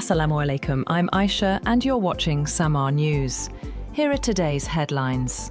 Assalamu alaikum, I'm Aisha and you're watching SAMAA News. Here are today's headlines.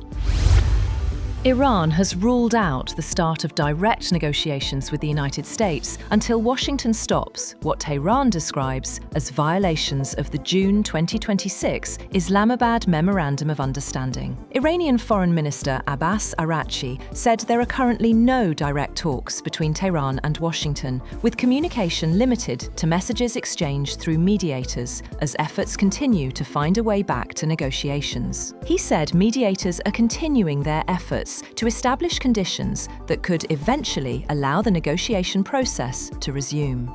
Iran has ruled out the start of direct negotiations with the United States until Washington stops what Tehran describes as violations of the June 2026 Islamabad Memorandum of Understanding. Iranian Foreign Minister Abbas Araghchi said there are currently no direct talks between Tehran and Washington, with communication limited to messages exchanged through mediators as efforts continue to find a way back to negotiations. He said mediators are continuing their efforts to establish conditions that could eventually allow the negotiation process to resume.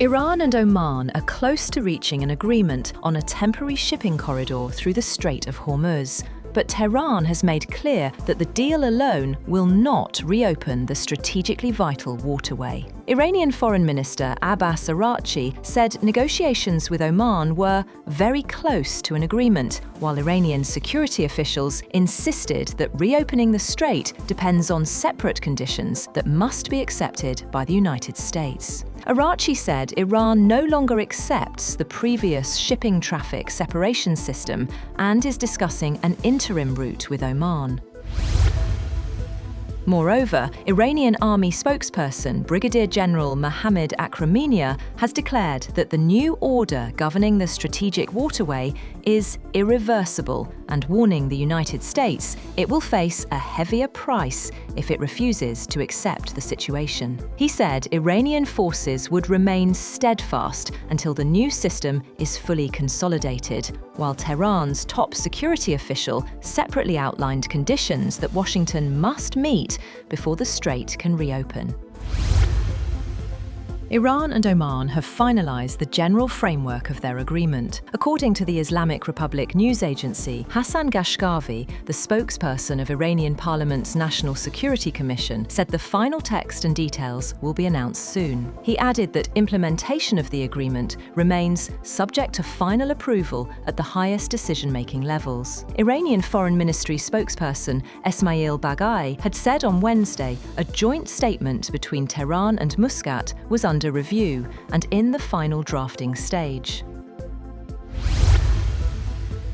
Iran and Oman are close to reaching an agreement on a temporary shipping corridor through the Strait of Hormuz, but Tehran has made clear that the deal alone will not reopen the strategically vital waterway. Iranian Foreign Minister Abbas Araghchi said negotiations with Oman were very close to an agreement, while Iranian security officials insisted that reopening the strait depends on separate conditions that must be accepted by the United States. Araghchi said Iran no longer accepts the previous shipping traffic separation system and is discussing an interim route with Oman. Moreover, Iranian army spokesperson Brigadier General Mohammad Akraminia has declared that the new order governing the strategic waterway is irreversible and warning the United States it will face a heavier price if it refuses to accept the situation. He said Iranian forces would remain steadfast until the new system is fully consolidated, while Tehran's top security official separately outlined conditions that Washington must meet before the strait can reopen. Iran and Oman have finalized the general framework of their agreement. According to the Islamic Republic news agency, Hassan Ghashgavi, the spokesperson of Iranian Parliament's National Security Commission, said the final text and details will be announced soon. He added that implementation of the agreement remains subject to final approval at the highest decision-making levels. Iranian Foreign Ministry spokesperson Esmail Baghai had said on Wednesday a joint statement between Tehran and Muscat was under review and in the final drafting stage.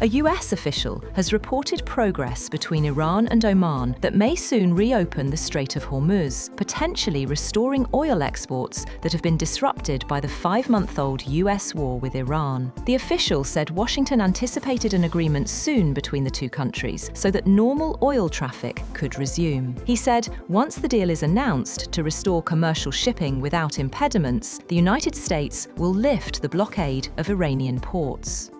A US official has reported progress between Iran and Oman that may soon reopen the Strait of Hormuz, potentially restoring oil exports that have been disrupted by the 5-month-old US war with Iran. The official said Washington anticipated an agreement soon between the two countries so that normal oil traffic could resume. He said once the deal is announced to restore commercial shipping without impediments, the United States will lift the blockade of Iranian ports.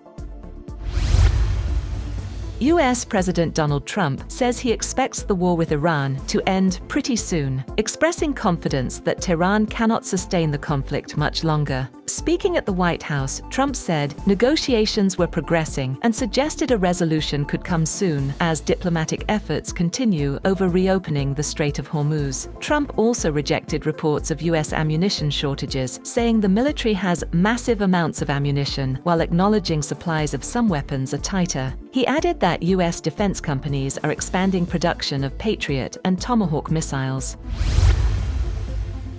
US President Donald Trump says he expects the war with Iran to end pretty soon, expressing confidence that Tehran cannot sustain the conflict much longer. Speaking at the White House, Trump said negotiations were progressing and suggested a resolution could come soon as diplomatic efforts continue over reopening the Strait of Hormuz. Trump also rejected reports of US ammunition shortages, saying the military has massive amounts of ammunition, while acknowledging supplies of some weapons are tighter. He added that US defense companies are expanding production of Patriot and Tomahawk missiles.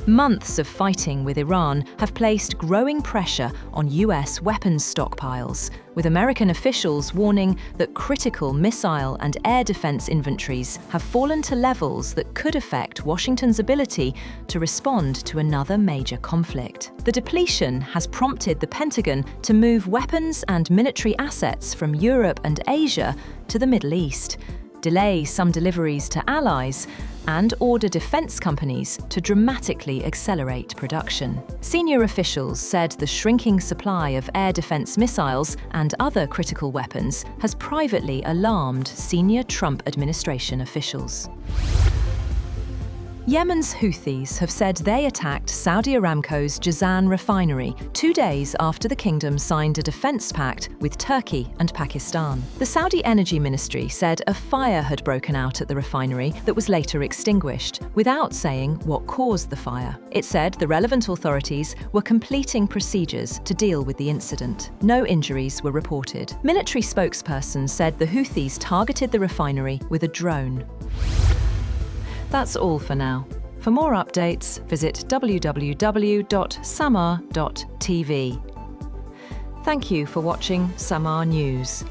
Months of fighting with Iran have placed growing pressure on US weapons stockpiles, with American officials warning that critical missile and air defense inventories have fallen to levels that could affect Washington's ability to respond to another major conflict. The depletion has prompted the Pentagon to move weapons and military assets from Europe and Asia to the Middle East, delay some deliveries to allies, and order defense companies to dramatically accelerate production. Senior officials said the shrinking supply of air defense missiles and other critical weapons has privately alarmed senior Trump administration officials. Yemen's Houthis have said they attacked Saudi Aramco's Jazan refinery 2 days after the kingdom signed a defense pact with Turkey and Pakistan. The Saudi Energy Ministry said a fire had broken out at the refinery that was later extinguished, without saying what caused the fire. It said the relevant authorities were completing procedures to deal with the incident. No injuries were reported. Military spokesperson said the Houthis targeted the refinery with a drone. That's all for now. For more updates, visit www.samaa.tv. Thank you for watching SAMAA News.